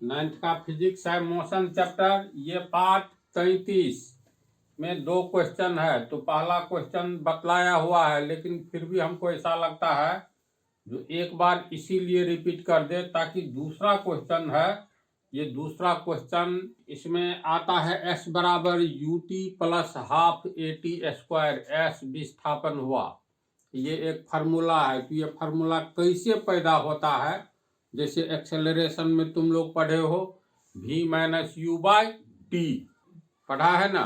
9th का physics है motion chapter. ये पार्ट 33 में 2 क्वेश्चन है। तो पहला क्वेश्चन बतलाया हुआ है, लेकिन फिर भी हमको ऐसा लगता है जो एक बार इसीलिए रिपीट कर दे ताकि दूसरा क्वेश्चन है, ये दूसरा क्वेश्चन इसमें आता है s बराबर ut plus half at square. s विस्थापन हुआ, ये एक फार्मूला है। तो ये फार्मूला कैसे पैदा होता है, जैसे एक्सेलरेशन में तुम लोग पढ़े हो v minus you by T, पढ़ा है ना।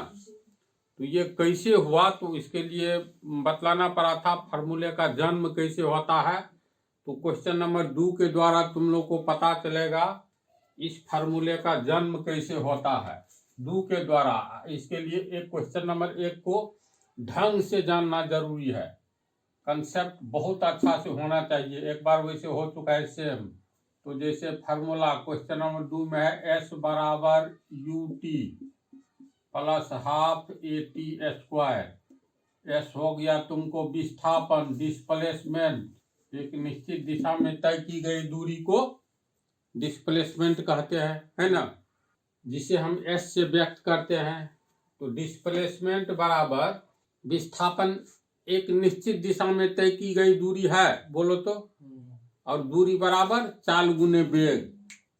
तो ये कैसे हुआ, तो इसके लिए बतलाना पड़ा था फार्मूले का जन्म कैसे होता है। तो क्वेश्चन नंबर 2 के द्वारा तुम लोग को पता चलेगा इस फार्मूले का जन्म कैसे होता है 2 के द्वारा। इसके लिए एक क्वेश्चन नंबर 1 को ढंग से जानना जरूरी है, कंसेप्ट बहुत अच्छा से होना चाहिए। एक बार वैसे हो चुका है सेम। तो जैसे फार्मूला क्वेश्चन नंबर 2 में है s बराबर U T plus half A T square. S हो गया तुमको विस्थापन, डिस्प्लेसमेंट, एक निश्चित दिशा में तय की गई दूरी को डिस्प्लेसमेंट कहते हैं, है ना, जिसे हम एस से व्यक्त करते हैं। तो डिस्प्लेसमेंट बराबर विस्थापन एक निश्चित दिशा में तय की गई दूरी है, बोलो तो, और दूरी बराबर चाल गुने वेग।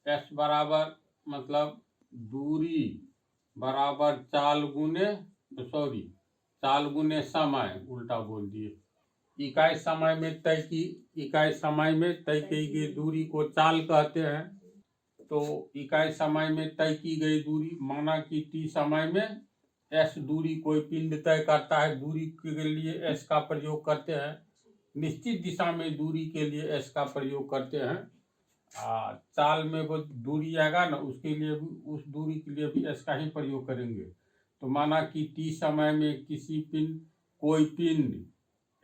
एस बराबर मतलब दूरी बराबर चाल गुने समय, उल्टा बोल दिए। इकाई समय में तय की गई दूरी को चाल कहते हैं। तो इकाई समय में तय की गई दूरी, माना कि टी समय में एस दूरी कोई पिंड तय करता है, दूरी के लिए एस का प्रयोग करते हैं। निश्चित दिशा में दूरी के लिए एस का प्रयोग करते हैं। चाल में वो दूरी आएगा ना, उसके लिए भी, उस दूरी के लिए भी एस का ही प्रयोग करेंगे। तो माना कि टी समय में कोई पिंड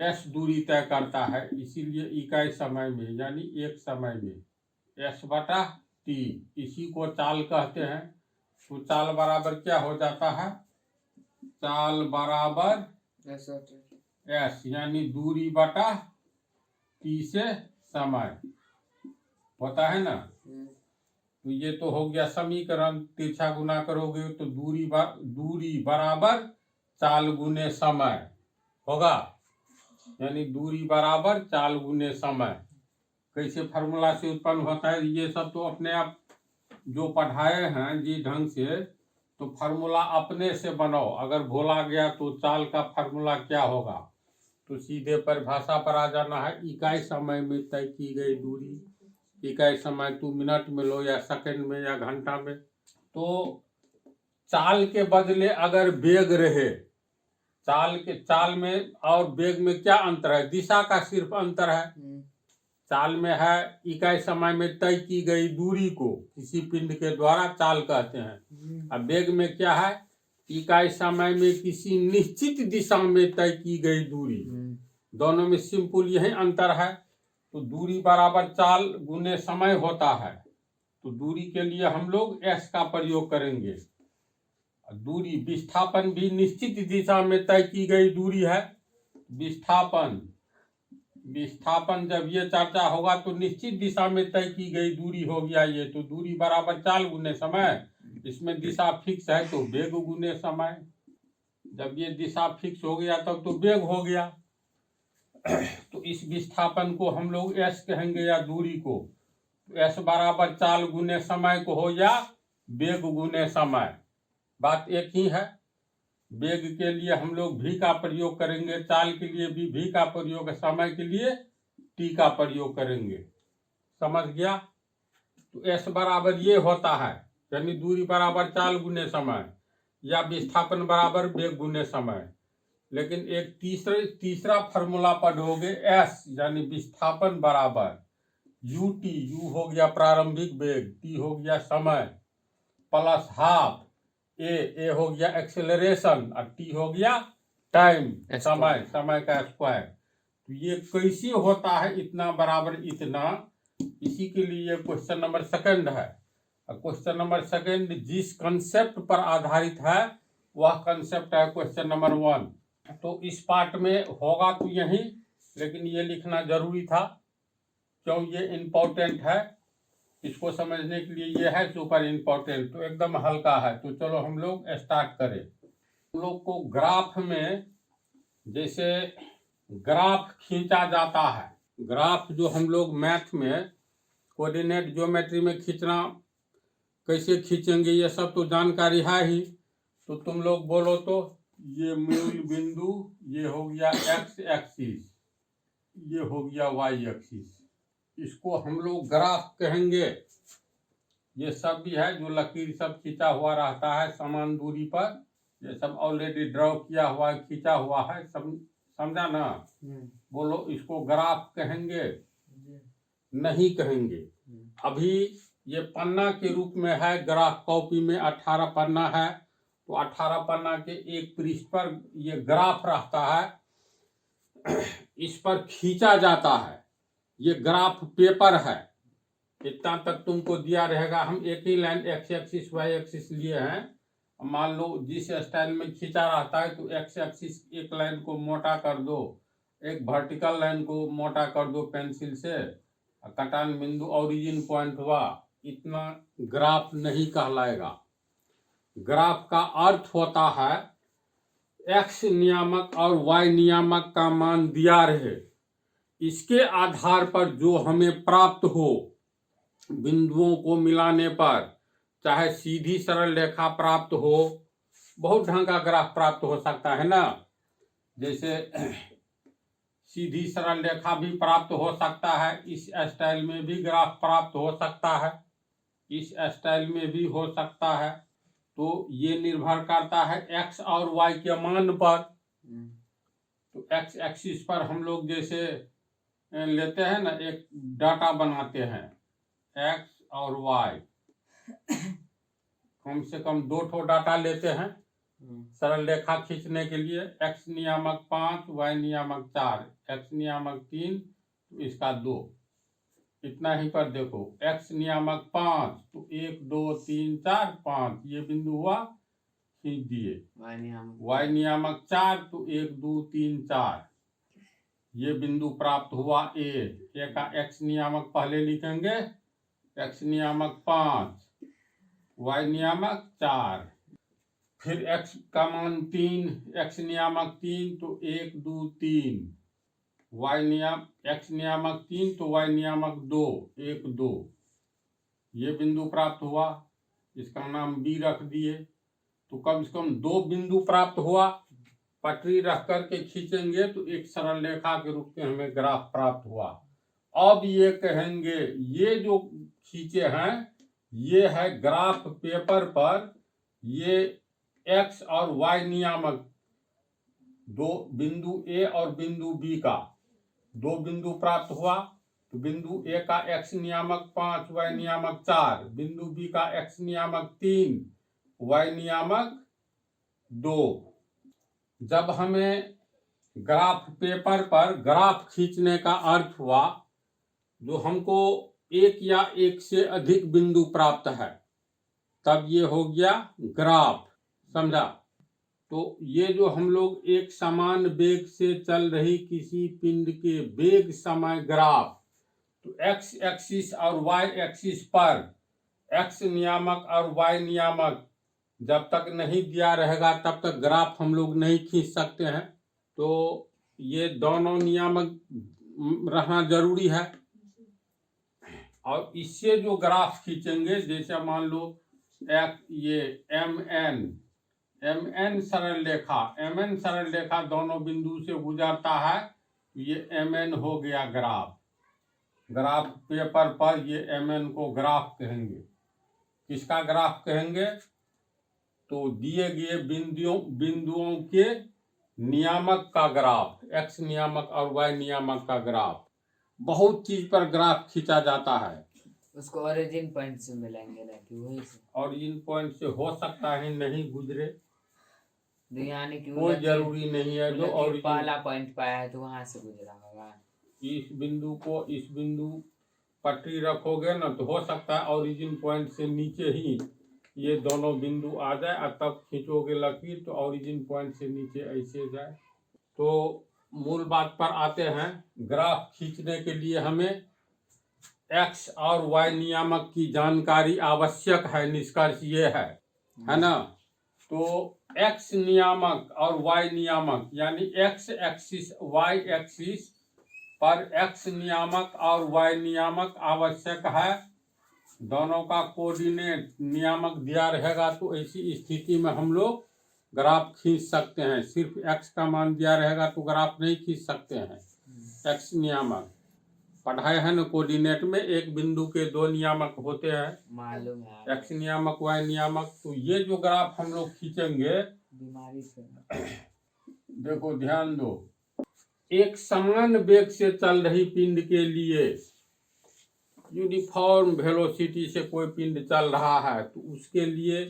एस दूरी तय करता है, इसीलिए इकाई समय में यानी एक समय में एस बटा टी, इसी को चाल कहते हैं। तो चाल बराबर क्या हो जाता है, चाल बराबर एस यानी दूरी बटा टी से समय होता है ना। तो ये तो हो गया समीकरण, तिरछा गुना करोगे तो दूरी बराबर चाल गुने समय होगा, यानी दूरी बराबर चाल गुने समय। कैसे फार्मूला से उत्पन्न होता है ये सब तो अपने आप जो पढ़ाए हैं जी ढंग से, तो फार्मूला अपने से बनाओ। अगर भूला गया तो चाल का फार्मूला क्या होगा, तो सीधे परिभाषा पर आ जाना है। इकाई समय में तय की गई दूरी, इकाई समय 2 मिनट में लो या सेकंड में या घंटा में। तो चाल के बदले अगर वेग रहे, चाल में और वेग में क्या अंतर है, दिशा का सिर्फ अंतर है। चाल में है इकाई समय में तय की गई दूरी को किसी पिंड के द्वारा चाल कहते हैं। अब वेग में क्या है, इकाई समय में किसी निश्चित दिशा में तय की गई दूरी। दोनों में सिंपल यही अंतर है। तो दूरी बराबर चाल गुने समय होता है। तो दूरी के लिए हम लोग एस का प्रयोग करेंगे। दूरी विस्थापन भी निश्चित दिशा में तय की गई दूरी है। विस्थापन जब ये चर्चा होगा तो निश्चित दिशा में तय की गई दूरी हो गया ये। तो दूरी बराबर चाल गुने समय, इसमें दिशा फिक्स है तो वेग गुने समय। जब ये दिशा फिक्स हो गया तब तो वेग हो गया। तो इस विस्थापन को हम लोग एस कहेंगे या दूरी को। एस बराबर चाल गुने समय को हो या वेग गुने समय, बात एक ही है। वेग के लिए हम लोग भी का प्रयोग करेंगे, चाल के लिए भी का प्रयोग, समय के लिए टी का प्रयोग करेंगे। समझ गया। तो एस बराबर ये होता है, यानी दूरी बराबर चाल गुने समय या विस्थापन बराबर वेग गुने समय। लेकिन एक तीसरा फार्मूला पढ़ोगे, एस यानी विस्थापन बराबर यू टी, यू हो गया प्रारंभिक वेग, टी हो गया समय, प्लस हाफ ए हो गया एक्सेलरेशन और टी हो गया टाइम, समय का स्क्वायर। तो ये कैसे होता है इतना बराबर इतना, इसी के लिए क्वेश्चन नंबर 2 है। क्वेश्चन नंबर 2 जिस कंसेप्ट पर आधारित है वह कंसेप्ट है क्वेश्चन नंबर 1। तो इस पार्ट में होगा तो यही, लेकिन ये लिखना जरूरी था क्यों, ये इम्पोर्टेंट है। इसको समझने के लिए ये है सुपर इम्पोर्टेंट, तो एकदम हल्का है। तो चलो हम लोग स्टार्ट करें। हम लोग को ग्राफ में जैसे ग्राफ खींचा जाता है, ग्राफ जो हम लोग मैथ में कोऑर्डिनेट ज्योमेट्री में खींचना कैसे खींचेंगे ये सब तो जानकारी है ही। तो तुम लोग बोलो तो ये मूल बिंदु, ये हो गया एक्स एक्सिस, ये हो गया वाई एक्सिस, इसको हम लोग ग्राफ कहेंगे। ये सब भी है जो लकीर सब खींचा हुआ रहता है समान दूरी पर, ये सब ऑलरेडी ड्रॉ किया हुआ खींचा हुआ है, सब समझा ना। बोलो इसको ग्राफ कहेंगे? नहीं कहेंगे। अभी ये पन्ना के रूप में है, ग्राफ कॉपी में 18 पन्ना है, तो 18 पन्ना के एक पृष्ठ पर ये ग्राफ रहता है, इस पर खींचा जाता है। ये ग्राफ पेपर है, इतना तक तुमको दिया रहेगा। हम एक ही line X axis Y axis लिए हैं। मान लो जिस स्टाइल में खींचा रहता है तो एक्स एक्सिस एक लाइन को मोटा कर दो, एक वर्टिकल लाइन को मोटा कर दो पेंसिल से, कटान बिंदु ओरिजिन पॉइंट हुआ, इतना ग्राफ नहीं कहलाएगा। ग्राफ का अर्थ होता है एक्स नियामक और वाई नियामक का मान दिया रहे, इसके आधार पर जो हमें प्राप्त हो, बिंदुओं को मिलाने पर, चाहे सीधी सरल रेखा प्राप्त हो, बहुत ढंग का ग्राफ प्राप्त हो सकता है ना। जैसे सीधी सरल रेखा भी प्राप्त हो सकता है, इस स्टाइल में भी ग्राफ प्राप्त हो सकता है, इस स्टाइल में भी हो सकता है। तो ये निर्भर करता है एक्स और वाई के मान पर। तो एक्स एक्सिस पर हम लोग जैसे लेते हैं ना, एक डाटा बनाते हैं एक्स और वाई, कम से कम 2 ठो डाटा लेते हैं सरल रेखा खींचने के लिए। एक्स नियामक 5, वाई नियामक 4, एक्स नियामक 3, तो इसका 2, इतना ही पर देखो। एक्स नियामक 5 तो 1 2 3 4 5 ये बिंदु हुआ, खींच दिए। वाई नियामक 4 तो 1 2 3 4 ये बिंदु प्राप्त हुआ ए का। एक्स नियामक पहले लिखेंगे, एक्स नियामक 5, वाई नियामक 4, फिर एक्स का मान 3, एक्स नियामक 3 तो 1 2 3, एक्स नियामक 3 तो वाई नियामक 2 1 2, ये बिंदु प्राप्त हुआ, इसका नाम बी रख दिए। तो कम से कम 2 बिंदु प्राप्त हुआ, पटरी रख करके खींचेंगे तो एक सरल रेखा के रूप में हमें ग्राफ प्राप्त हुआ। अब ये कहेंगे ये जो खींचे हैं ये है ग्राफ पेपर पर, ये एक्स और वाई नियामक 2 बिंदु ए और बिंदु बी का 2 बिंदु प्राप्त हुआ। तो बिंदु ए का एक्स नियामक 5, वाई नियामक 4, बिंदु बी का एक्स नियामक 3, वाई नियामक 2। जब हमें ग्राफ पेपर पर ग्राफ खींचने का अर्थ हुआ, जो हमको एक या एक से अधिक बिंदु प्राप्त है, तब ये हो गया ग्राफ, समझा। तो ये जो हम लोग एक समान वेग से चल रही किसी पिंड के वेग समय ग्राफ, तो एक्स एक्सिस और वाई एक्सिस पर एक्स नियामक और वाई नियामक जब तक नहीं दिया रहेगा तब तक ग्राफ हम लोग नहीं खींच सकते हैं। तो ये दोनों नियामक रहना जरूरी है। और इससे जो ग्राफ खींचेंगे, जैसे मान लो ये एम एन सरल रेखा, एम एन सरल रेखा दोनों बिंदु से गुजरता है, तो ये एम एन हो गया ग्राफ। ग्राफ पेपर पर ये एम एन को ग्राफ कहेंगे। किसका ग्राफ कहेंगे? तो दिए गए बिंदुओं के नियामक का ग्राफ, एक्स नियामक और वाई नियामक का ग्राफ। बहुत चीज पर ग्राफ खींचा जाता है। उसको ओरिजिन पॉइंट से मिलाएंगे ना कि वही से? ओरिजिन पॉइंट से हो सकता है नहीं गुजरे, यानी कि कोई जरूरी नहीं है। जो और पहला पॉइंट पाया है तो वहां से गुजरा होगा। इस बिंदु पटरी रखोगे ना तो हो सकता है ओरिजिन पॉइंट से नीचे ही ये दोनों बिंदु आ जाए, और तब खींचोगे लकीर तो ओरिजिन पॉइंट से नीचे ऐसे जाए। तो मूल बात पर आते हैं। ग्राफ खींचने के लिए हमें एक्स और वाई नियामक की जानकारी आवश्यक है, निष्कर्ष ये है ना। तो एक्स नियामक और वाई नियामक यानी एक्स एक्सिस वाई एक्सिस पर एक्स नियामक और वाई नियामक आवश्यक है। दोनों का कोऑर्डिनेट नियामक दिया रहेगा तो ऐसी स्थिति में हम लोग ग्राफ खींच सकते हैं। सिर्फ एक्स का मान दिया रहेगा तो ग्राफ नहीं खींच सकते हैं। एक्स नियामक पढ़ाए हैं ना, कोऑर्डिनेट में एक बिंदु के दो नियामक होते हैं, मालूम है। एक्स नियामक वाई नियामक। तो ये जो ग्राफ हम लोग खींचेंगे, बीमारी से देखो ध्यान दो, एक समान वेग से चल रही पिंड के लिए यूनिफॉर्म वेलोसिटी से कोई पिंड चल रहा है तो उसके लिए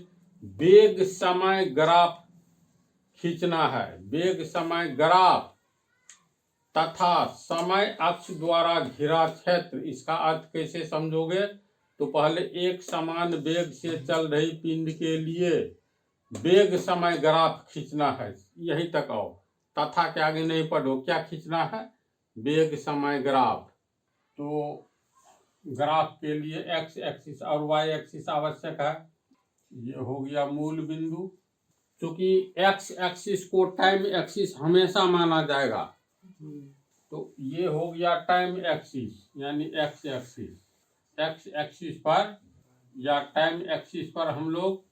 वेग समय ग्राफ खींचना है। वेग समय ग्राफ तथा समय अक्ष द्वारा घिरा क्षेत्र। इसका अर्थ कैसे समझोगे, तो पहले एक समान वेग से चल रही पिंड के लिए वेग समय ग्राफ खींचना है। यहीं तक आओ, तथा के आगे नहीं पढ़ो, क्या खींचना है, वेग समय ग्राफ। तो ग्राफ के लिए एक्स एक्सिस और वाई एक्सिस आवश्यक है। ये हो गया मूल बिंदु। क्योंकि एक्स एक्सिस को टाइम एक्सिस हमेशा माना जाएगा, तो ये हो गया टाइम एक्सिस यानी एक्स एक्सिस। एक्स एक्सिस पर या टाइम एक्सिस पर हम लोग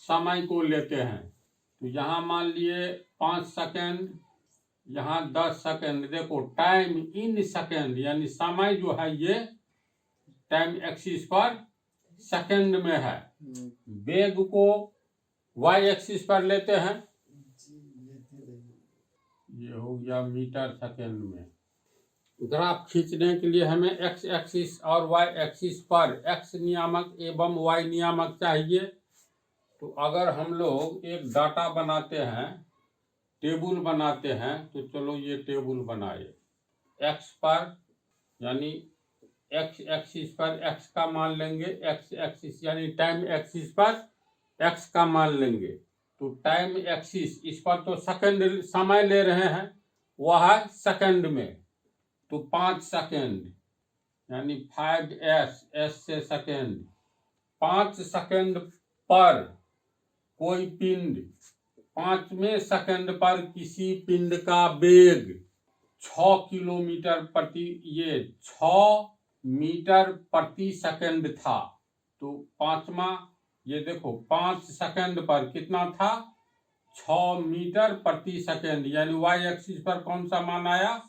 समय को लेते हैं। तो यहाँ मान लिए 5 सेकेंड, यहाँ 10 सेकेंड। देखो टाइम इन सेकेंड यानी समय जो है ये टाइम एक्सिस पर सेकेंड में है। वेग को वाई एक्सिस पर लेते हैं, ये हो गया मीटर सेकेंड में। ग्राफ खींचने के लिए हमें एक्स एक्सिस और वाई एक्सिस पर एक्स नियामक एवं वाई नियामक चाहिए। तो अगर हम लोग एक डाटा बनाते हैं, टेबल बनाते हैं, तो चलो ये टेबल बनाए। एक्स पर यानी एक्स एक्सिस पर एक्स का मान लेंगे, एक्स एक्सिस यानी टाइम एक्सिस पर एक्स का मान लेंगे। तो टाइम एक्सिस इस पर तो सेकंड समय ले रहे हैं, वह है सेकंड में। तो 5 सेकंड यानी 5s, s से सेकंड। 5 सेकंड पर कोई पिंड, 5वें सेकंड पर किसी पिंड का वेग 6 किलोमीटर प्रति, ये 6 मीटर प्रति सेकंड था। तो पांचवा, ये देखो 5 सेकंड पर कितना था, 6 मीटर प्रति सेकंड। यानी वाई एक्सिस पर कौन सा मान आया,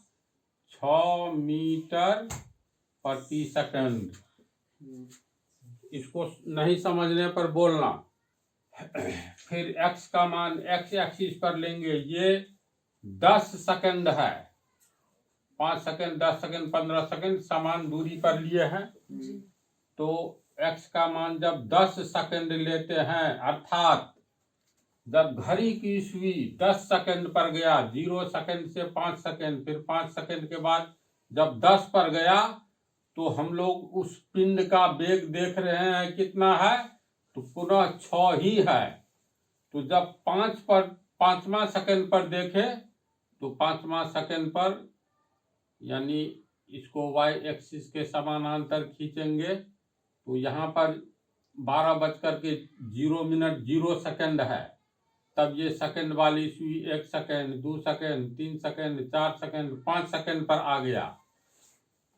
6 मीटर प्रति सेकंड। इसको नहीं समझने पर बोलना। फिर एक्स का मान एक्स एक्सिस पर लेंगे, ये 10 सेकंड है। 5 सेकंड, 10 सेकंड, 15 सेकंड समान दूरी पर लिए हैं। तो एक्स का मान जब 10 सेकंड लेते हैं, अर्थात जब घड़ी की सुई 10 सेकंड पर गया, 0 सेकंड से 5 सेकंड, फिर 5 सेकंड के बाद जब 10 पर गया, तो हम लोग उस पिंड का वेग देख रहे हैं कितना है, तो पुनः 6 ही है। तो जब 5वां सेकंड पर देखे, तो 5वां सेकंड पर यानी इसको वाई एक्सिस के समानांतर खींचेंगे। तो यहाँ पर 12:0 है। तब ये सेकंड वाली सुई 1 second, 2 second, 3 second, 4 second, 5 second पर आ गया।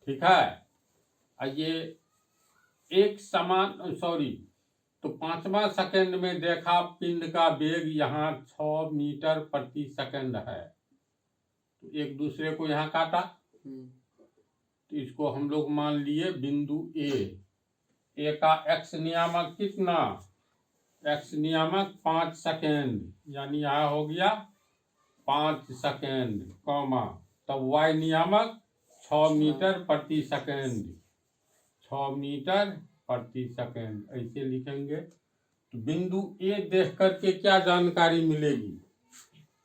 ठीक है, ये एक समान तो 5वां सेकंड में देखा पिंड का वेग यहाँ 6 मीटर प्रति सेकंड है। तो एक दूसरे को यहाँ काटा, तो इसको हम लोग मान लिए बिंदु ए का एक्स नियामक कितना, एक्स नियामक 5 सेकेंड, यानी यहाँ हो गया 5 सेकेंड, कॉमा, तब वाई नियामक 6 मीटर प्रति सेकेंड, 6 मीटर प्रति सेकेंड, ऐसे लिखेंगे। तो बिंदु ए देख करके क्या जानकारी मिलेगी,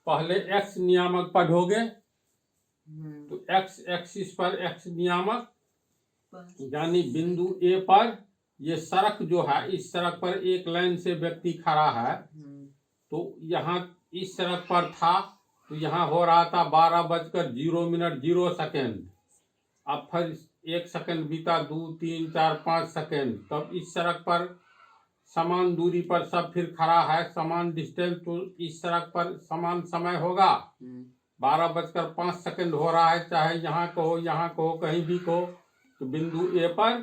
पहले एक्स नियामक पढ़ोगे, तो एक्स एक्सिस पर एक्स नियामक यानी बिंदु ए पर ये सड़क जो है, इस सड़क पर एक लाइन से व्यक्ति खड़ा है। तो यहाँ इस सड़क पर था, तो यहाँ हो रहा था 12:0 अब फिर 1 सेकंड बीता, 2 3 4 5 सेकंड, तब इस सड़क पर समान दूरी पर सब फिर खड़ा है, समान डिस्टेंस, तो इस सड़क पर समान समय होगा। 12:05 हो रहा है, चाहे यहाँ कहो कहीं भी कहो, तो बिंदु ए पर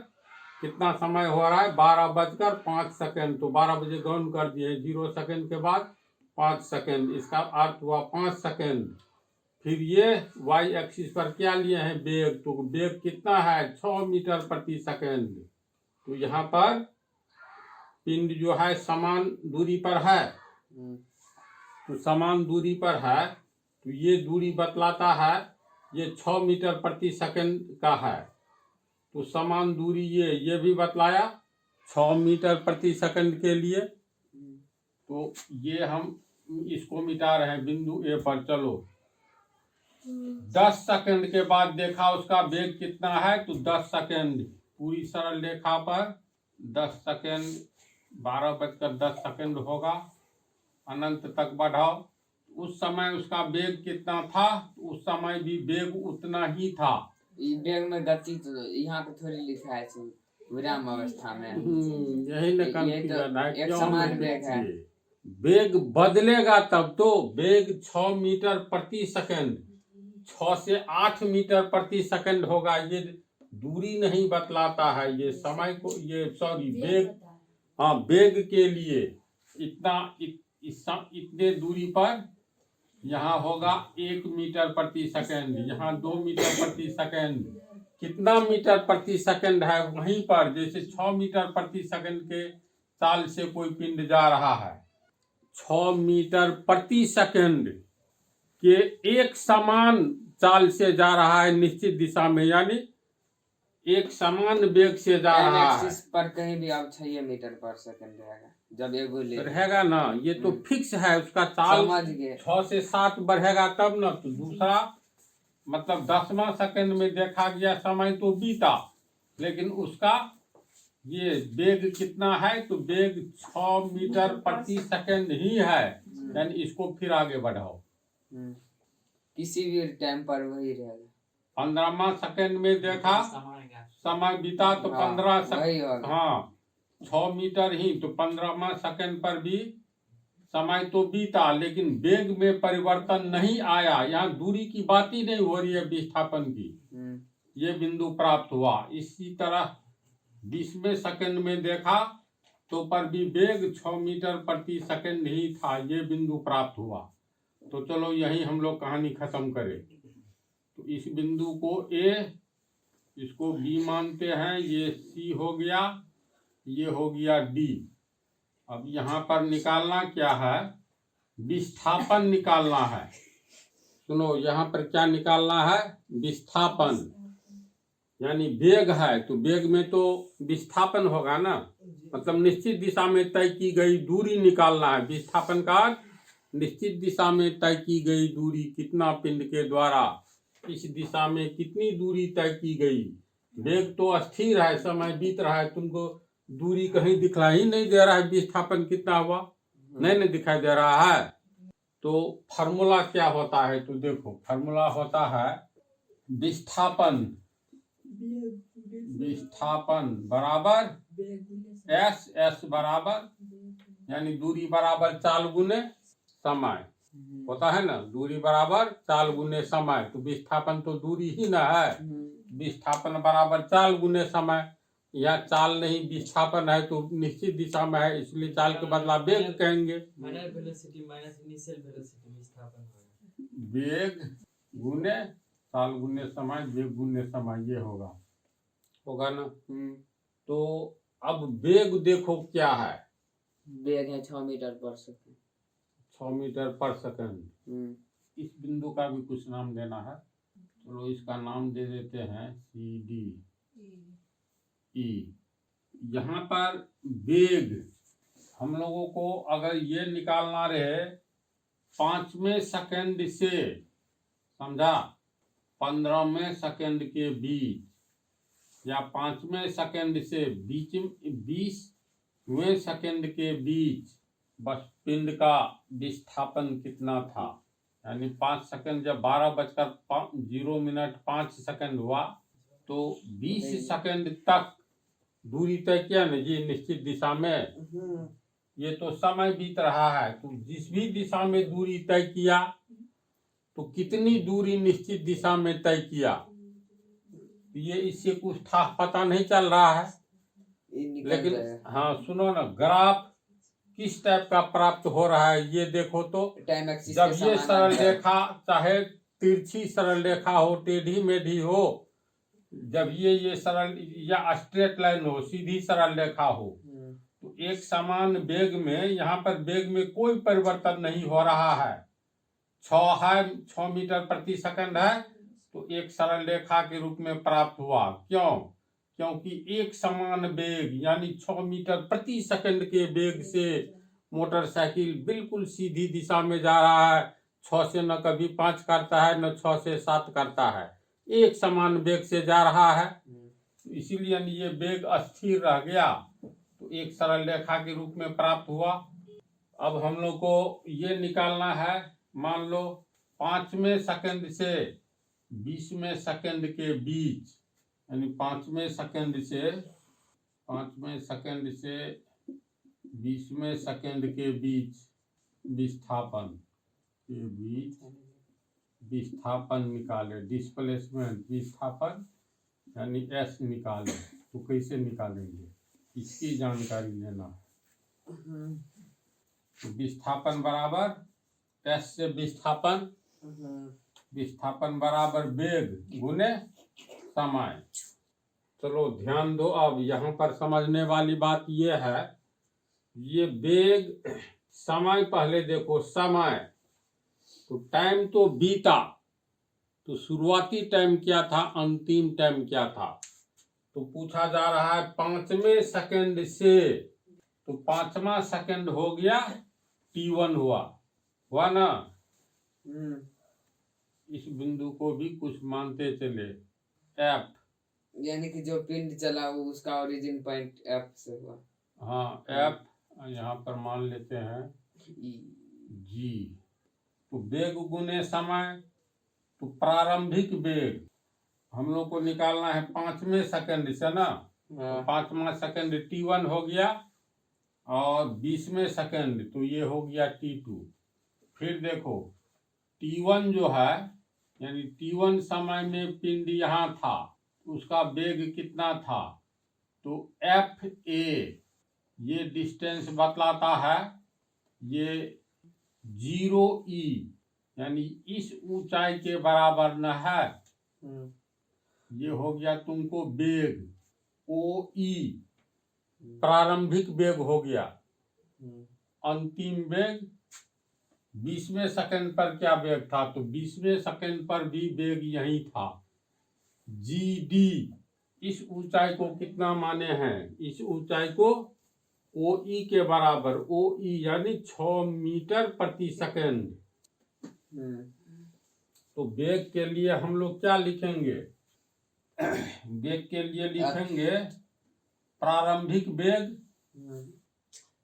कितना समय हो रहा है? 12:05। तो 12 बजे गौन कर दिए, 0 सेकंड के बाद 5 सेकंड, इसका अर्थ हुआ 5 सेकंड। फिर ये वाई एक्सिस पर क्या लिए हैं? वेग। तो वेग कितना है? 6 मीटर प्रति सेकंड। तो यहाँ पर पिंड जो है समान दूरी पर है, तो समान दूरी पर है, तो ये दूरी बतलाता है ये 6 मीटर प्रति सेकंड का है। तो समान दूरी ये भी बतलाया 6 मीटर प्रति सेकंड के लिए। तो ये हम इसको मिटा रहे हैं बिंदु ए पर। चलो 10 सेकंड के बाद देखा उसका वेग कितना है, तो 10 सेकंड पूरी सरल रेखा पर 10 सेकंड, 12:10 होगा। अनंत तक बढ़ाओ, उस समय उसका वेग कितना था? उस समय भी वेग उतना ही था। वेग में गति तो यहाँ पे थोड़ी लिखा है, विराम अवस्था में। यही न कंफ्यूजन है, एक समान वेग है। वेग बदलेगा तब तो। वेग 6 मीटर प्रति सेकंड, 6 से 8 मीटर प्रति सेकंड होगा। ये दूरी नहीं बतलाता है, ये समय को, ये सॉरी वेग, हाँ वेग के लिए इतने दूरी पर यहाँ होगा 1 मीटर प्रति सेकंड, यहाँ 2 मीटर प्रति सेकंड। कितना मीटर प्रति सेकंड है वहीं पर? जैसे 6 मीटर प्रति सेकंड के चाल से कोई पिंड जा रहा है, 6 मीटर प्रति सेकंड के एक समान चाल से जा रहा है निश्चित दिशा में, यानी एक समान वेग से जा रहा है। पर कहीं भी अब 6 मीटर पर सेकंड रहेगा जब एगो ले रहेगा ना, ये तो फिक्स है उसका चाल। 6 से 7 बढ़ेगा तब ना। तो दूसरा मतलब 10वां सेकंड में देखा गया समय तो बीता, लेकिन उसका ये वेग कितना है? तो वेग 6 मीटर प्रति सेकंड ही है, यानी इसको फिर आगे बढ़ाओ। किसी भी टाइम पर वही रहेगा। 15वां सेकंड में देखा समय बीता, तो 15 सेकंड, हाँ 6 मीटर ही, तो 15वां सेकंड पर भी समय तो बीता, लेकिन वेग में परिवर्तन नहीं आया। यहाँ दूरी की बात ही नहीं हो रही है, विस्थापन की। ये बिंदु प्राप्त हुआ। इसी तरह 20वें सेकंड में देखा तो पर भी वेग 6 मीटर प्रति सेकंड ही था, ये बिंदु प्राप्त हुआ। तो चलो यही हम लोग कहानी खत्म करें। तो इस बिंदु को ए, इसको बी मानते हैं, ये सी हो गया, ये हो गया डी। अब यहाँ पर निकालना क्या है? विस्थापन निकालना है। सुनो, यहाँ पर क्या निकालना है? विस्थापन, यानी वेग है तो वेग में तो विस्थापन होगा ना, मतलब निश्चित दिशा में तय की गई दूरी निकालना है। विस्थापन का निश्चित दिशा में तय की गई दूरी, कितना पिंड के द्वारा इस दिशा में कितनी दूरी तय की गई। वेग तो स्थिर है, समय बीत रहा है, तुमको दूरी कहीं दिखलाई नहीं दे रहा है। विस्थापन कितना हुआ? नहीं दिखाई दे रहा है। तो फार्मूला क्या होता है? तो देखो फार्मूला होता है विस्थापन बराबर एस बराबर, यानी दूरी बराबर चाल गुने समय होता है ना। दूरी बराबर चाल गुने समय, तो विस्थापन तो दूरी ही ना है। विस्थापन बराबर चाल गुने समय, या चाल नहीं विस्थापन है तो निश्चित दिशा में है, इसलिए चाल के बदला वेग कहेंगे। Final velocity minus initial velocity विस्थापन होगा। वेग गुने चाल गुने समय, वेग गुने समय, ये होगा ना। तो अब वेग देखो क्या है? वेग है 6 मीटर पर सेकंड। 6 मीटर पर सेकंड। इस बिंदु का भी कुछ नाम देना है। चलो इसका नाम दे देते हैं सी डी ई। यहाँ पर वेग हम लोगों को अगर ये निकालना रहे 5वें सेकंड से, समझा, 15वें सेकंड के बीच, या 5वें सेकंड से 20वें सेकंड के बीच, बस पिंड का विस्थापन कितना था, यानी 5 सेकंड, जब 12:05 हुआ तो 20 सेकंड तक दूरी तय किया ना जी निश्चित दिशा में, ये तो समय बीत रहा है। तो जिस भी दिशा में दूरी तय किया तो कितनी दूरी निश्चित दिशा में तय किया, ये इससे कुछ था पता नहीं चल रहा है। लेकिन हाँ सुनो ना, ग्राफ किस टाइप का प्राप्त हो रहा है ये देखो तो। टाइम एक्सिस जब ये सरल रेखा चाहे तिरछी सरल रेखा हो, टेढ़ी मेढ़ी हो, जब ये सरल या स्ट्रेट लाइन हो, सीधी सरल रेखा हो, तो एक समान वेग में, यहाँ पर वेग में कोई परिवर्तन नहीं हो रहा है। 6 मीटर प्रति सेकंड है, तो एक सरल रेखा के रूप में प्राप्त हुआ। क्यों? क्योंकि एक समान वेग यानी 6 मीटर प्रति सेकंड के वेग से मोटरसाइकिल बिल्कुल सीधी दिशा में जा रहा है। 6 से न कभी 5 करता है, न 6 से 7 करता है, एक समान वेग से जा रहा है। इसीलिए ये वेग अस्थिर रह गया, तो एक सरल रेखा के रूप में प्राप्त हुआ। अब हम लोग को ये निकालना है, मान लो 5वें सेकंड से 20वें सेकंड के बीच, यानी 5वें सेकंड से 20वें सेकंड के बीच विस्थापन के बीच विस्थापन निकाले, डिस्प्लेसमेंट विस्थापन यानी एस निकाले। तो कैसे निकालेंगे इसकी जानकारी लेना है। तो विस्थापन बराबर एस से विस्थापन, विस्थापन बराबर वेग गुने समय। चलो ध्यान दो, अब यहाँ पर समझने वाली बात ये है, ये वेग समय पहले देखो, समय तो टाइम तो बीता, तो शुरुआती टाइम क्या था, अंतिम टाइम क्या था। तो पूछा जा रहा है 5वें सेकंड से, तो 5वां सेकंड हो गया T1 हुआ ना। इस बिंदु को भी कुछ मानते चले, एफ यानी कि जो पिंड चला वो उसका ओरिजिन पॉइंट एफ से हुआ। हाँ एफ यहाँ पर मान लेते हैं जी। तो वेग गुने समय, तो प्रारंभिक वेग हम लोग को निकालना है 5वें सेकंड से ना। 5वां सेकंड T1 हो गया, और 20वें सेकंड तो ये हो गया T2। फिर देखो T1 जो है, यानी T1 समय में पिंड यहाँ था, उसका वेग कितना था, तो FA ये डिस्टेंस बतलाता है, ये 0E यानी इस ऊंचाई के बराबर न है। ये हो गया तुमको वेग OE, प्रारंभिक वेग हो गया। अंतिम वेग 20वें सेकंड पर क्या वेग था, तो 20वें सेकंड पर भी वेग यही था। GD इस ऊंचाई को कितना माने हैं, इस ऊंचाई को OE के बराबर, OE यानी 6 मीटर प्रति सेकंड। तो वेग के लिए हम लोग क्या लिखेंगे, वेग के लिए लिखेंगे प्रारंभिक वेग,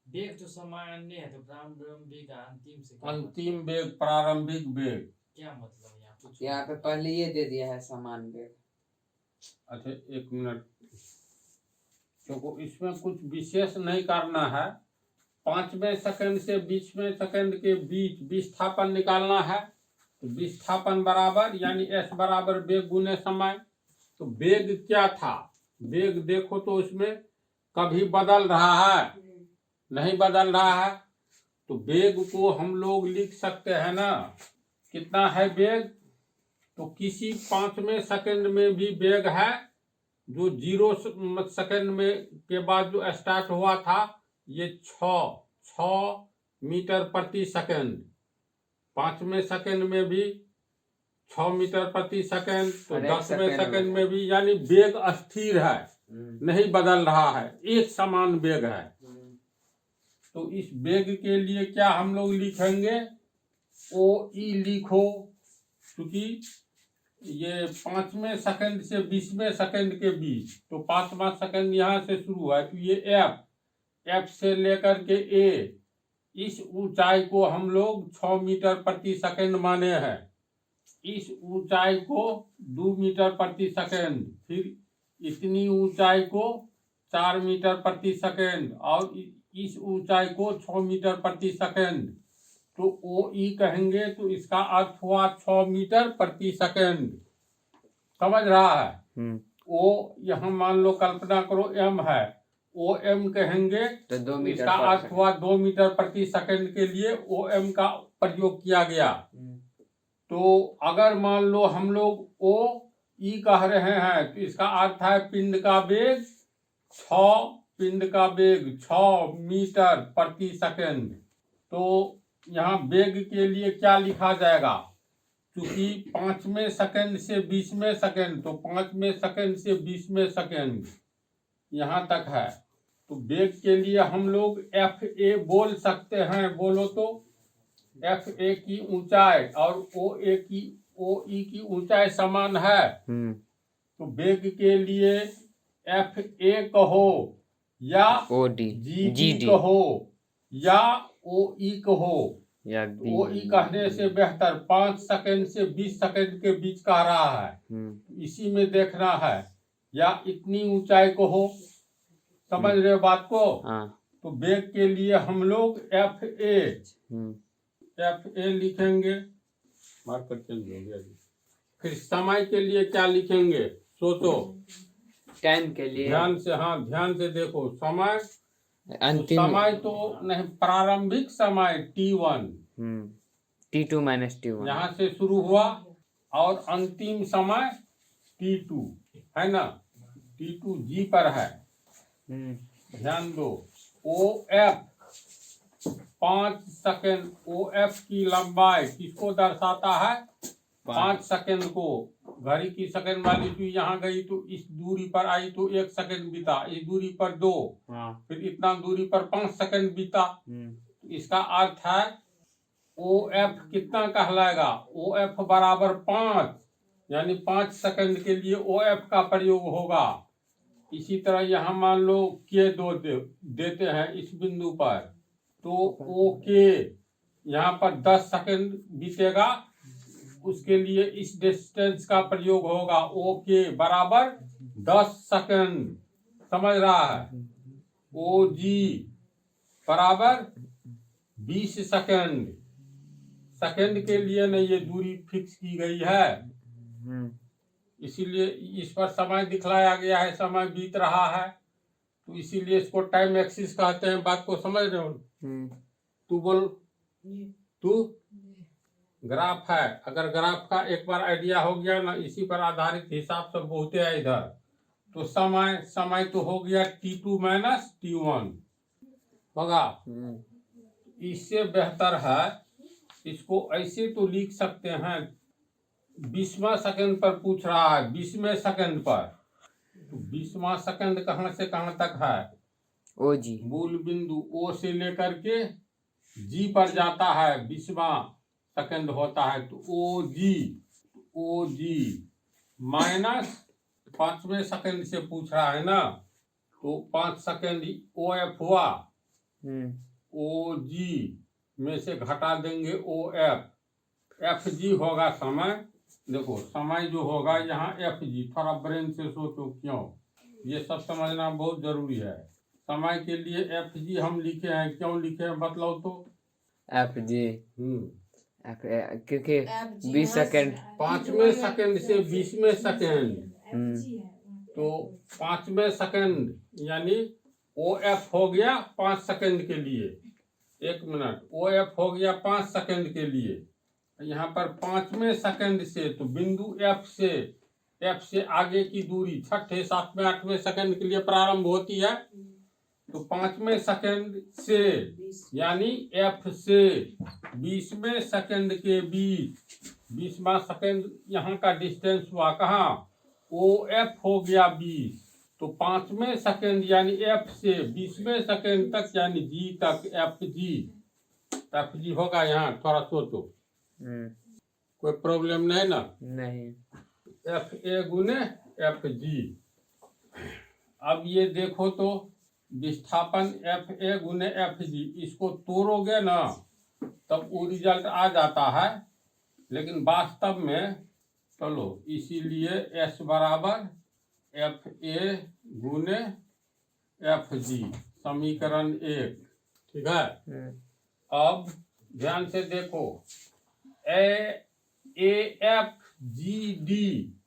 वेग तो सामान्य है, तो प्रारंभिक अंतिम से अंतिम वेग प्रारंभिक वेग। क्या मतलब यहाँ कुछ यहाँ पे पहले ये दे दिया है समान वेग। अच्छा एक मिनट, तो इसमें कुछ विशेष नहीं करना है। 5वें सेकंड से 20वें सेकंड के बीच विस्थापन निकालना है। तो विस्थापन बराबर यानी एस बराबर वेग गुने समय। तो वेग क्या था, वेग देखो तो उसमें कभी बदल रहा है, नहीं बदल रहा है। तो वेग को हम लोग लिख सकते हैं ना, कितना है वेग, तो किसी 5वें सेकंड में भी वेग है, जो 0 सेकंड में के बाद जो स्टार्ट हुआ था, ये 6 मीटर प्रति सेकंड। 5वें सेकंड में भी 6 मीटर प्रति सेकंड, तो 10वें सेकंड में भी, यानी वेग अस्थिर है, नहीं बदल रहा है, एक समान वेग है। तो इस वेग के लिए क्या हम लोग लिखेंगे, OE लिखो, क्योंकि ये 5वें सेकंड से 20वें सेकंड के बीच, तो 5वां सेकंड यहाँ से शुरू है, तो ये F से लेकर के A, इस ऊंचाई को हम लोग 6 मीटर प्रति सेकंड माने हैं। इस ऊंचाई को 2 मीटर प्रति सेकंड, फिर इतनी ऊंचाई को 4 मीटर प्रति सेकंड और इस ऊंचाई को 6 मीटर प्रति सेकंड, तो ओ ई कहेंगे तो इसका अर्थ हुआ 6 मीटर प्रति सेकंड। समझ रहा है? ओ यहाँ मान लो कल्पना करो एम है, ओ एम कहेंगे तो 2 मीटर इसका पर अर्थ सेकंड। हुआ 2 मीटर प्रति सेकंड के लिए ओ एम का प्रयोग किया गया। तो अगर मान लो हम लोग ओ ई कह रहे हैं तो इसका अर्थ है पिंड का वेग 6 मीटर प्रति सेकंड। तो यहाँ वेग के लिए क्या लिखा जाएगा? क्योंकि 5वें सेकंड से 20वें सेकंड, तो 5वें सेकंड से 20वें सेकंड यहाँ तक है। तो वेग के लिए हम लोग एफ ए बोल सकते हैं। बोलो तो एफ ए की ऊंचाई और ओ ई की ऊंचाई समान है। तो वेग के लिए एफ ए कहो या O D G G D D कहो या ओ ई कहो। या ओ ई कहने से बेहतर 5 सेकंड से 20 सेकंड के बीच कह रहा है, इसी में देखना है। या इतनी ऊंचाई को हो, समझ रहे हो बात को? तो वेग के लिए हम लोग एफ ए लिखेंगे। मार्कर चेंज हो गया जी। फिर समय के लिए क्या लिखेंगे? सोचो, टाइम के लिए ध्यान से, हाँ ध्यान से देखो। समय अंतिम समय तो नहीं, प्रारंभिक समय T1 T2 माइनस T1 यहाँ से शुरू हुआ और अंतिम समय T2 है ना। T2 जी पर है, ध्यान दो। O F 5 second, O F की लंबाई किसको दर्शाता है? 5 सेकंड को। घड़ी की सेकंड वाली सुई यहाँ गई तो इस दूरी पर आई तो 1 सेकंड बीता, इस दूरी पर 2, फिर इतना दूरी पर 5 सेकंड बीता। इसका अर्थ है ओ एफ कितना कहलाएगा? ओ एफ बराबर 5, यानी 5 सेकंड के लिए ओ एफ का प्रयोग होगा। इसी तरह यहाँ मान लो के देते हैं इस बिंदु पर, तो ओ के यहाँ पर 10 सेकंड बीतेगा, उसके लिए इस डिस्टेंस का प्रयोग होगा। ओ के बराबर 10 सेकंड। समझ रहा है? ओ जी बराबर 20 सेकंड। सेकंड के लिए नहीं ये दूरी फिक्स की गई है, इसीलिए इस पर समय दिखलाया गया है, समय बीत रहा है, तो इसीलिए इसको टाइम एक्सिस कहते हैं। बात को समझ रहे हो? तू बोल, तू ग्राफ है। अगर ग्राफ का एक बार आइडिया हो गया ना, इसी पर आधारित हिसाब से बहुत है इधर। तो समय तो हो गया T2 माइनस T1 होगा। इससे बेहतर है, इसको ऐसे तो लिख सकते हैं, 20वां सेकंड पर पूछ रहा है, 20वें सेकंड पर। तो 20वां सेकंड कहाँ से कहाँ तक है? ओ जी मूल बिंदु ओ से लेकर के जी पर जाता है, 20वां सेकंड होता है। तो ओ जी माइनस 5वें सेकंड से पूछ रहा है ना, तो 5 सेकंड ओ एफ हुआ। ओ जी में से घटा देंगे ओ एफ जी होगा समय। देखो समय जो होगा यहाँ एफ जी, थोड़ा ब्रेन से सोचो क्यों, ये सब समझना बहुत जरूरी है। समय के लिए एफ जी हम लिखे हैं, क्यों लिखे हैं बताओ तो? एफ जी क्योंकि 20 सेकंड 5वें सेकंड से 20वें सेकंड, तो 5वें सेकंड यानी ओ एफ हो गया 5 सेकंड के लिए। 1 मिनट, ओ एफ हो गया 5 सेकंड के लिए। यहाँ पर 5वें सेकंड से, तो बिंदु एफ से आगे की दूरी 6ठे 7वें 8वें सेकंड के लिए प्रारंभ होती है। तो 5वें सेकंड से यानी एफ से 20वें सेकंड के बीच, 20वां सेकंड यहाँ का डिस्टेंस हुआ कहाँ? ओ एफ हो गया 20। तो 5वें सेकंड यानी एफ से 20वें सेकंड तक यानी जी तक एफ जी होगा। यहाँ थोड़ा सोचो, कोई प्रॉब्लम नहीं ना? नहीं। एफ ए गुने एफ जी। अब ये देखो तो विस्थापन एफ ए गुने एफ जी, इसको तोड़ोगे ना तब वो रिजल्ट आ जाता है लेकिन वास्तव में चलो इसीलिए S बराबर एफ ए गुने एफ जी, समीकरण 1। ठीक है। अब ध्यान से देखो, ए एफ जी डी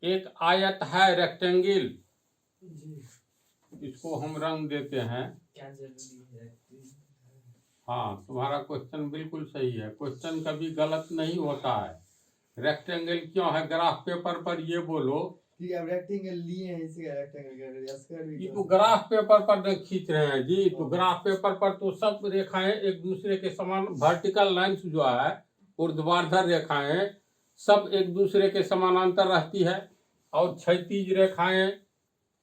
एक आयत है, रेक्टेंगल। इसको हम रंग देते हैं। क्या जरूरी है? हाँ, तुम्हारा क्वेश्चन बिल्कुल सही है। क्वेश्चन कभी गलत नहीं होता है। रेक्टेंगल क्यों है ग्राफ पेपर पर, ये बोलो। ठीक है, अब रेक्टेंगल लिए हैं, इसी का रेक्टेंगल कर रहे हैं, स्क्वायर भी ये कर तो रहे ग्राफ पेपर पर खींच रहे हैं जी। तो ग्राफ पेपर पर तो सब रेखाएं एक दूसरे के समान, वर्टिकल लाइंस जो है, ऊर्ध्वाधर रेखाएं सब एक दूसरे के समानांतर रहती है, और क्षैतिज रेखाएं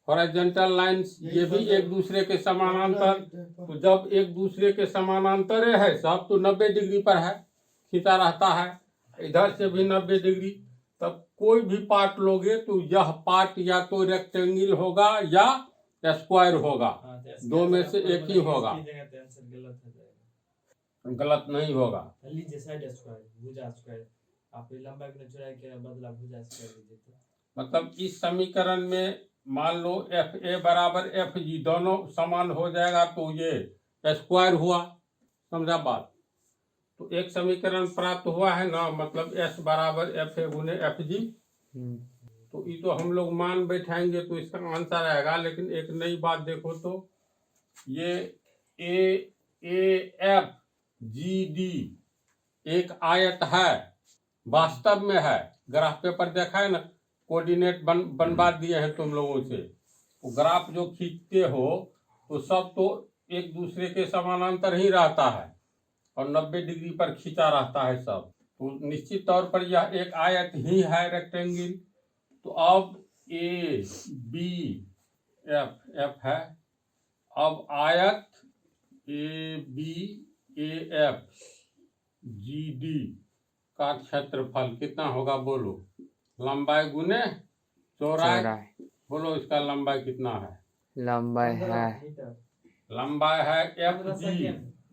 हॉरिजॉन्टल लाइंस ये भी एक दूसरे के समानांतर। तो जब एक दूसरे के समानांतर है सब, तो 90 डिग्री पर है, खींचा रहता है। इधर से भी 90 डिग्री। तब कोई भी पार्ट लोगे तो यह पार्ट या तो रेक्टेंगल होगा या स्क्वायर होगा, हाँ, तो दो में से एक ही होगा। इसकी जगह तो आंसर गलत हो जाएगा। गलत नहीं होगा। लीजिए साइड स्क्वायर, भुजा स्क्वायर। आप लंबाई गुना चौड़ाई के बदला भुजा स्क्वायर लीजिए तो। मतलब इस समीकरण में मान लो एफ ए बराबर एफ जी दोनों समान हो जाएगा, तो ये स्क्वायर हुआ। समझा बात? तो एक समीकरण प्राप्त हुआ है ना, मतलब एस बराबर एफ ए गुने एफ जी। तो ये तो हम लोग मान बैठाएंगे तो इसका आंसर आएगा। लेकिन एक नई बात देखो तो, ये ए एफ जी डी एक आयत है, वास्तव में है। ग्राफ पेपर देखा है ना, कोऑर्डिनेट बनवा दिए हैं तुम लोगों से। तो ग्राफ जो खींचते हो तो सब तो एक दूसरे के समानांतर ही रहता है, और 90 डिग्री पर खींचा रहता है सब। तो निश्चित तौर पर यह एक आयत ही है, रेक्टेंगल। तो अब ए बी एफ है। अब आयत A B A F G D का क्षेत्रफल कितना होगा बोलो? लंबाई गुने चौड़ाई। बोलो इसका लंबाई कितना है? लंबाई है, लंबाई है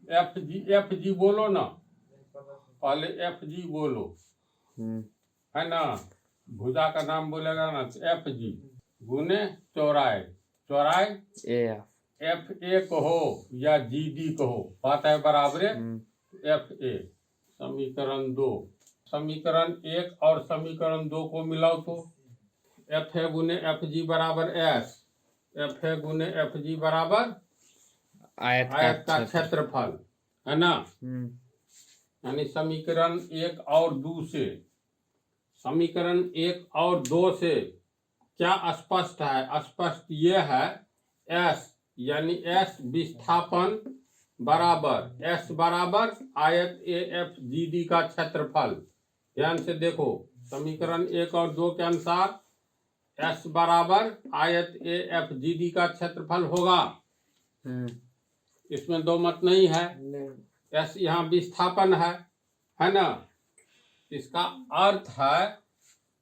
एफ जी बोलो ना, पहले एफ जी बोलो, है ना। भुजा का नाम बोलेगा ना, तो एफ जी गुने चौड़ाई। चौड़ाई एफ ए कहो या जी डी कहो, बात है बराबर। एफ ए समीकरण 2, समीकरण 1 और समीकरण 2 को मिलाओ तो एफ ए गुने एफ जी बराबर एस, एफ ए गुने एफ जी बराबर आयत का क्षेत्रफल, है ना। यानी समीकरण 1 और 2 से, समीकरण 1 और 2 से क्या स्पष्ट है? स्पष्ट ये है, एस यानी एस विस्थापन बराबर एस बराबर आयत ए एफ जी डी का क्षेत्रफल। ध्यान से देखो, समीकरण 1 और 2 के अनुसार एस बराबर आयत ए एफ जी डी का क्षेत्रफल होगा। इसमें दो मत नहीं है। एस यहाँ विस्थापन है ना। इसका अर्थ है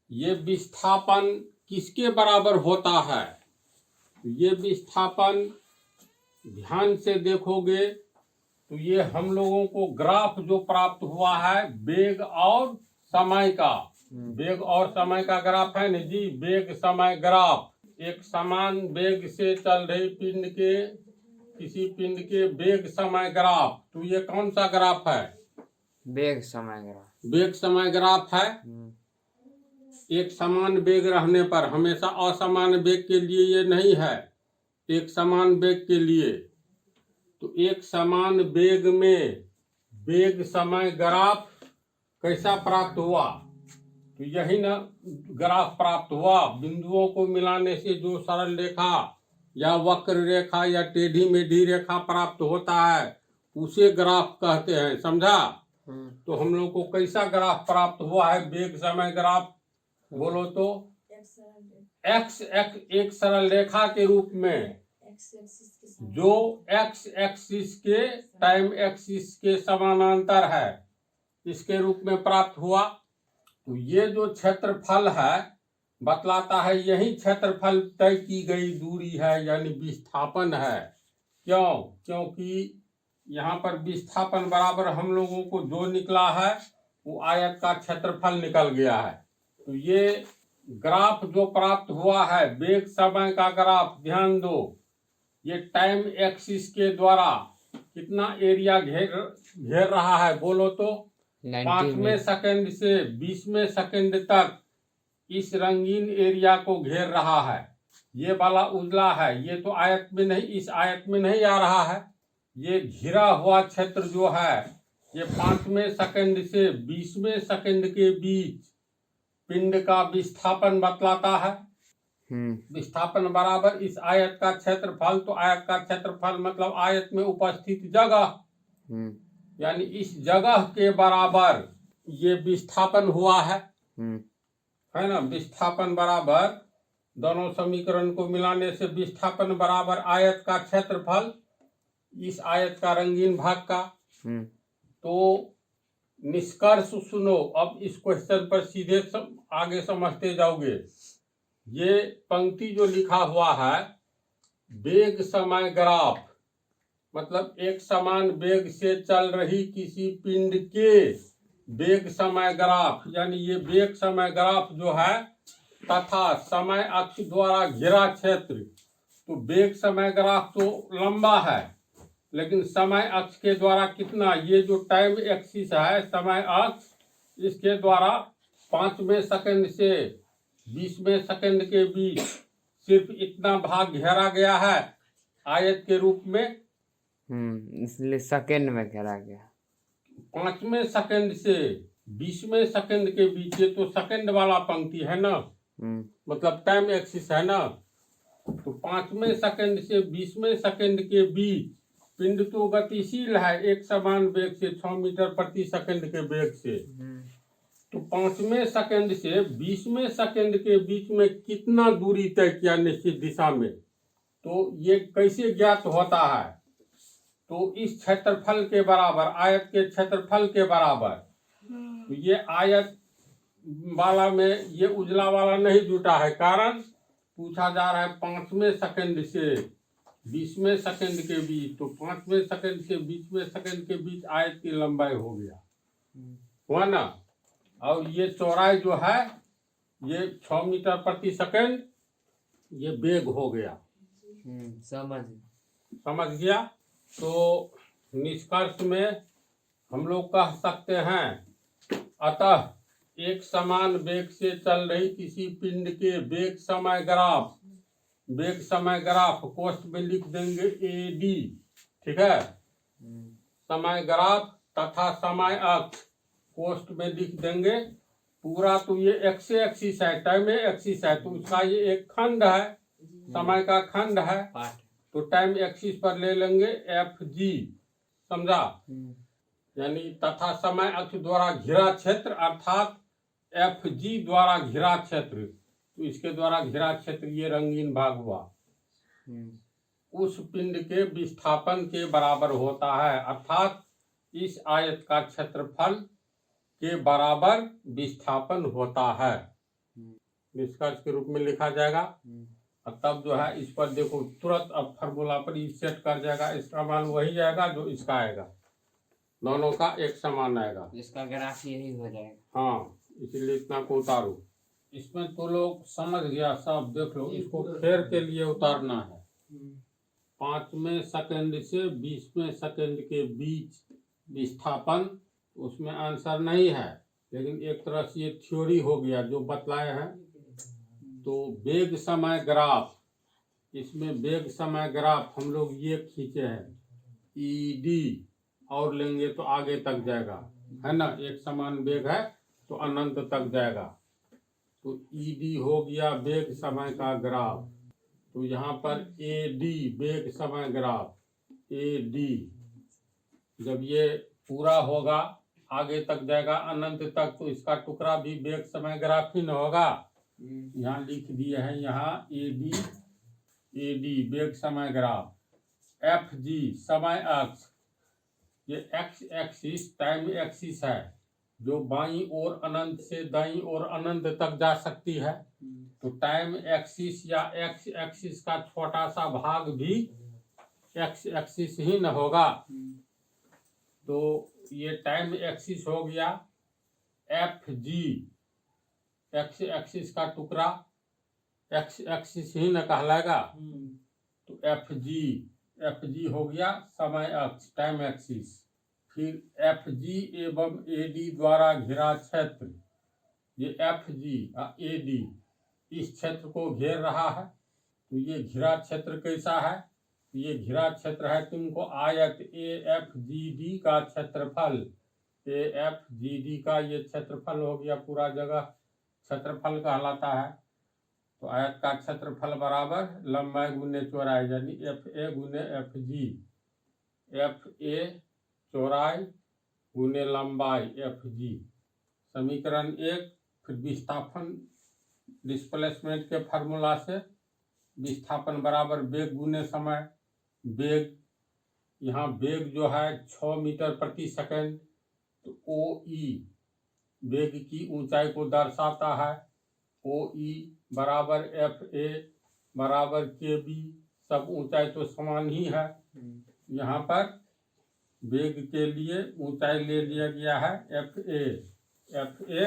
ये विस्थापन किसके बराबर होता है? ये विस्थापन ध्यान से देखोगे तो ये हम लोगों को ग्राफ जो प्राप्त हुआ है वेग और समय का, वेग और समय का ग्राफ है ना जी, वेग समय ग्राफ। एक समान वेग से चल रही पिंड के, किसी पिंड के वेग समय ग्राफ। तो ये कौन सा ग्राफ है? वेग समय ग्राफ। वेग समय ग्राफ है। एक समान वेग रहने पर, हमेशा असमान वेग के लिए ये नहीं है, एक समान वेग के लिए। तो एक समान वेग में वेग समय ग्राफ कैसा प्राप्त हुआ? तो यही ना ग्राफ प्राप्त हुआ। बिंदुओं को मिलाने से जो सरल रेखा या वक्र रेखा या टेढ़ी मेढ़ी रेखा प्राप्त होता है उसे ग्राफ कहते हैं। समझा? तो हम लोग को कैसा ग्राफ प्राप्त हुआ है? वेग समय ग्राफ। बोलो तो एक्स एक सरल रेखा के रूप में, जो एक्स एक्सिस के टाइम एक्सिस के समानांतर है, इसके रूप में प्राप्त हुआ। तो ये जो क्षेत्रफल है बतलाता है यही क्षेत्रफल तय की गई दूरी है, यानी विस्थापन है। क्यों? क्योंकि यहाँ पर विस्थापन बराबर हम लोगों को जो निकला है वो आयत का क्षेत्रफल निकल गया है। तो ये ग्राफ जो प्राप्त हुआ है वेग समय का ग्राफ, ध्यान दो, ये टाइम एक्सिस के द्वारा कितना एरिया घेर रहा है बोलो तो? 5वें सेकंड से 20वें सेकंड तक इस रंगीन एरिया को घेर रहा है। ये वाला उजला है, ये तो आयत में नहीं, इस आयत में नहीं आ रहा है। ये घिरा हुआ क्षेत्र जो है ये 5वें सेकंड से 20वें सेकंड के बीच पिंड का विस्थापन बतलाता है। विस्थापन बराबर इस आयत का क्षेत्रफल। तो आयत का क्षेत्रफल मतलब आयत में उपस्थित जगह, यानी इस जगह के बराबर ये विस्थापन हुआ है ना। विस्थापन बराबर, दोनों समीकरण को मिलाने से विस्थापन बराबर आयत का क्षेत्रफल इस आयत का रंगीन भाग का। तो निष्कर्ष सुनो, अब इस क्वेश्चन पर सीधे आगे समझते जाओगे। ये पंक्ति जो लिखा हुआ है वेग समय ग्राफ, मतलब एक समान वेग से चल रही किसी पिंड के वेग समय ग्राफ, यानी ये वेग समय ग्राफ जो है तथा समय अक्ष द्वारा घिरा क्षेत्र। तो वेग समय ग्राफ तो लंबा है, लेकिन समय अक्ष के द्वारा कितना, ये जो टाइम एक्सिस है समय अक्ष, इसके द्वारा 5वें सेकंड से 20वें सेकंड के बीच सिर्फ इतना भाग घेरा गया है आयत के रूप में। इसलिए सेकंड में घेरा गया। 5वें सेकंड से 20वें सेकंड के बीच, ये तो सेकंड वाला पंक्ति है ना, मतलब टाइम एक्सिस है ना। तो 5वें सेकंड से 20वें सेकंड के बीच पिंड तो गतिशील है एक समान वेग से 6 मीटर प्रति सेकंड के वेग से। तो 5वें सेकंड से 20वें सेकंड के बीच में कितना दूरी तय किया निश्चित दिशा में, तो ये कैसे ज्ञात होता है? तो इस क्षेत्रफल के बराबर, आयत के क्षेत्रफल के बराबर। तो ये आयत वाला में ये उजला वाला नहीं जुटा है, कारण पूछा जा रहा है 5वें सेकंड से 20वें सेकंड के बीच। तो 5वें सेकंड से 20वें सेकंड के बीच आयत की लंबाई हो गया, हुआ ना। और ये चौड़ाई जो है ये 6 मीटर प्रति सेकंड ये वेग हो गया। समझ गया। तो निष्कर्ष में हम लोग कह सकते हैं, अतः एक समान वेग से चल रही किसी पिंड के वेग समय ग्राफ, वेग समय ग्राफ कोष्ठ में लिख देंगे AD, ठीक है। समय ग्राफ तथा समय अक्ष कोष्ठ में लिख देंगे। पूरा तो ये एक्स एक्सिस है, टाइम एक्सिस है, तो उसका ये एक खंड है, समय का खंड है। तो टाइम एक्सिस पर ले लेंगे FG, समझा। यानी तथा समय अक्ष द्वारा घिरा क्षेत्र अर्थात FG द्वारा घिरा क्षेत्र। तो इसके द्वारा घिरा क्षेत्र ये रंगीन भाग हुआ, उस पिंड के विस्थापन के बराबर होता है, अर्थात इस आयत का क्षेत्रफल के बराबर विस्थापन होता है। निष्कर्ष के रूप में लिखा जाएगा। और तब जो है इस पर देखो तुरंत अब फार्मूला पर ही सेट कर जाएगा, इसका मान वही आएगा जो इसका आएगा, दोनों का एक समान आएगा, इसका ग्राफ यही हो जाएगा। हाँ, इसलिए इतना को उतारो। इसमें तो लोग समझ गया सब, देख लो, इसको फेर के लिए उतारना है। 5वें सेकंड से 20वें सेकंड के बीच विस्थापन, उसमें आंसर नहीं है, लेकिन एक तरह से ये थ्योरी हो गया जो बतलाए हैं। तो वेग समय ग्राफ, इसमें वेग समय ग्राफ हम लोग ये खींचे हैं ED, और लेंगे तो आगे तक जाएगा, है ना। एक समान वेग है तो अनंत तक जाएगा। तो ED हो गया वेग समय का ग्राफ। तो यहाँ पर AD वेग समय ग्राफ, AD जब ये पूरा होगा आगे तक जाएगा अनंत तक, तो इसका टुकड़ा भी वेग समय ग्राफ ही न होगा। यहाँ लिख दिए हैं, यहाँ AD वेग समय ग्राफ, FG समय अक्ष, ये एक्स एक्सिस टाइम एक्सिस है जो बाईं ओर अनंत से दाईं ओर अनंत तक जा सकती है। तो टाइम एक्सिस या एक्स एक्सिस का छोटा सा भाग भी एक्स एक्सिस ही न होगा। तो ये टाइम एक्सिस हो गया, एफ जी एक्स एक्सिस का टुकड़ा एक्स एक्सिस ही न कहलाएगा, तो एफ जी हो गया समय अक्ष टाइम एक्सिस। फिर एफ जी एवं ए डी द्वारा घिरा क्षेत्र, ये एफ जी ए डी इस क्षेत्र को घेर रहा है, तो ये घिरा क्षेत्र कैसा है, ये घिरा क्षेत्र है तुमको आयत ए एफ जी डी का क्षेत्रफल, ए एफ जी डी का ये क्षेत्रफल हो गया, पूरा जगह क्षेत्रफल कहलाता है। तो आयत का क्षेत्रफल बराबर लंबाई गुने चौड़ाई, यानी एफ ए गुने एफ जी, एफ ए चौड़ाई गुने लंबाई एफ जी। समीकरण 1। फिर विस्थापन डिस्प्लेसमेंट के फार्मूला से विस्थापन बराबर वेग गुने समय, वेग यहाँ वेग जो है 6 मीटर प्रति सेकंड, तो ओ ई वेग की ऊंचाई को दर्शाता है, ओ ई बराबर एफ ए बराबर के बी, सब ऊंचाई तो समान ही है। यहाँ पर वेग के लिए ऊंचाई ले लिया गया है एफ ए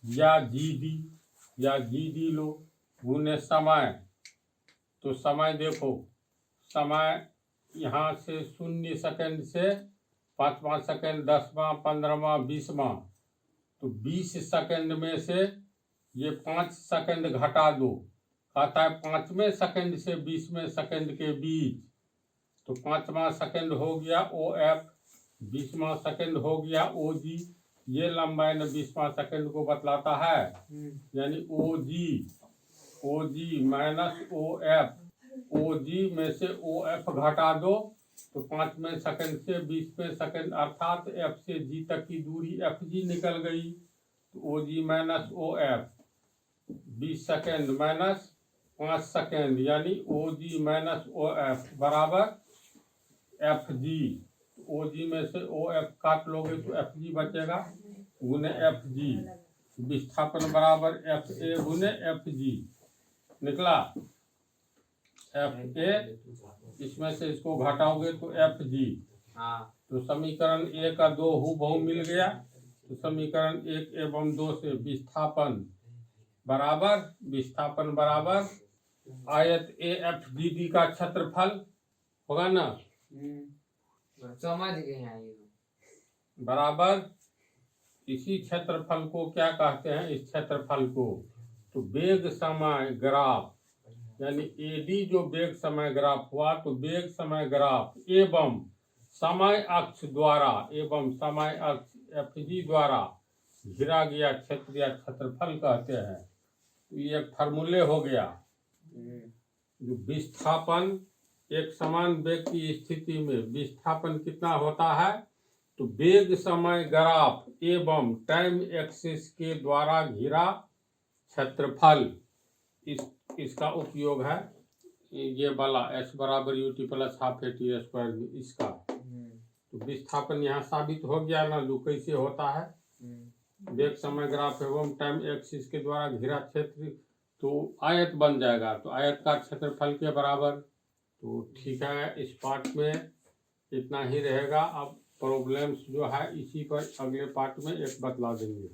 या जी डी लो गुने समय। तो समय देखो, समय यहाँ से 0 सेकंड से 5वां सेकंड, 10वां, 15वां, 20वां, तो 20 सेकंड में से ये 5 सेकंड घटा दो, कहता है 5वें सेकंड से 20वें सेकंड के बीच, तो 5वां सेकंड हो गया ओ एफ, 20वां सेकंड हो गया ओ जी। ये लंबाई न 20वां सेकंड को बतलाता है, यानी O G minus O F, ओ जी में से ओ एफ घटा दो, तो 5वें सेकंड से 20वें सेकंड अर्थात एफ से जी तक की दूरी एफ जी निकल गई, तो O G minus O F, 20 second minus 5 second, यानी O G minus O F बराबर एफ जी। ओ जी में से ओ एफ काट लोगे तो एफ जी बचेगा गुने एफ जी। विस्थापन बराबर एफ ए गुने एफ जी निकला, एफ ए, इसमें से इसको घटाओगे तो एफ जी। तो समीकरण 1 का 2 हूबहू मिल गया, तो समीकरण 1 एवं 2 से विस्थापन बराबर आयत ए एफ जी डी का क्षेत्रफल होगा ना, समझ गए हैं ये। बराबर इसी क्षेत्रफल को क्या कहते हैं, इस क्षेत्रफल को तो वेग समय ग्राफ, यानी एडी जो वेग समय ग्राफ हुआ, तो वेग समय ग्राफ एवं समय अक्ष एफ जी द्वारा घिरा गया क्षेत्र या क्षेत्रफल कहते हैं। तो ये एक फार्मूले हो गया। जो विस्थापन एक समान वेग की स्थिति में विस्थापन कितना होता है, तो वेग समय ग्राफ एवं टाइम एक्सिस के द्वारा घिरा क्षेत्रफल, इसका उपयोग है ये वाला s बराबर U T plus half A T square में इसका। तो विस्थापन यहाँ साबित हो गया ना, जो कैसे होता है, वेग समय ग्राफ एवं टाइम एक्सिस के द्वारा घिरा क्षेत्र, तो आयत बन जाएगा, तो आयत का क्षेत्रफल के बराबर। तो ठीक है, इस पार्ट में इतना ही रहेगा। अब प्रॉब्लम्स जो है इसी पर अगले पार्ट में एक बतला देंगे।